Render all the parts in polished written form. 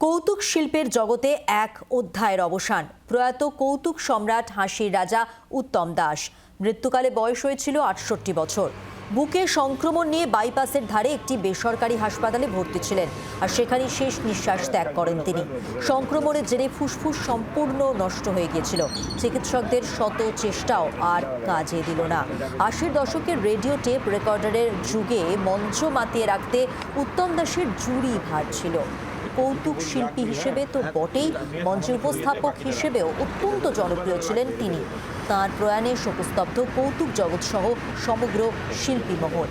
কৌতুক শিল্পের জগতে এক অধ্যায়ের অবসান। প্রয়াত কৌতুক সম্রাট হাসির রাজা উত্তম দাস। মৃত্যুকালে বয়স হয়েছিল ৬৮ বছর। বুকে সংক্রমণ নিয়ে বাইপাসের ধারে একটি বেসরকারি হাসপাতালে ভর্তি ছিলেন, আর সেখানেই শেষ নিঃশ্বাস ত্যাগ করেন তিনি। সংক্রমণের জেরে ফুসফুস সম্পূর্ণ নষ্ট হয়ে গিয়েছিল। চিকিৎসকদের শত চেষ্টাও আর কাজে দিল না। ৮০ দশকের রেডিও টেপ রেকর্ডারের যুগে মঞ্চ মাতিয়ে রাখতে উত্তম দাসের জুড়ি ভার ছিল। কৌতুক শিল্পী হিসেবে তো বটেই, মঞ্চে উপস্থাপক হিসেবেও অত্যন্ত জনপ্রিয় ছিলেন তিনি। তাঁর প্রয়াণে শোকস্তব্ধ কৌতুক জগৎ সহ সমগ্র শিল্পী মহল।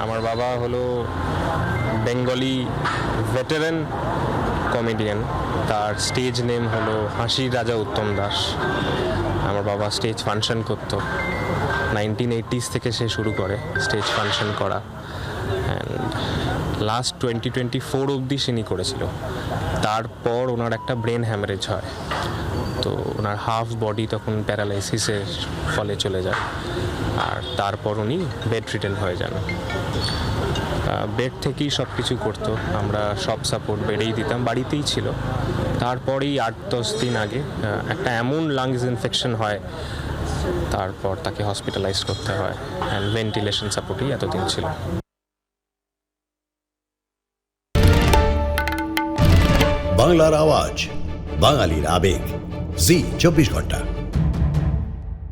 আমার বাবা হলো বেঙ্গলি ভেটারেন কমেডিয়ান। তার স্টেজ নেম হলো হাসির রাজা উত্তম দাস। আমার বাবা স্টেজ ফাংশন করতো। 1980s থেকে সে শুরু করে স্টেজ ফাংশন করা, অ্যান্ড লাস্ট 2024 অবধি তিনি করেছিল। তারপর ওনার একটা ব্রেন হ্যামারেজ হয়, তো ওনার হাফ বডি তখন প্যারালাইসিসের ফলে চলে যায়, আর তারপর উনি বেড রিটেন হয়ে যান। বেড থেকেই সব কিছু করতো, আমরা সব সাপোর্ট বেডেই দিতাম, বাড়িতেই ছিল। তারপরেই 8-10 দিন আগে একটা এমন লাংস ইনফেকশন হয়, তারপর তাকে হসপিটালাইজ করতে হয়, অ্যান্ড ভেন্টিলেশন সাপোর্টই এতদিন ছিল। বাংলার আওয়াজ, বাঙালির আবেগ, জি 24 ঘন্টা।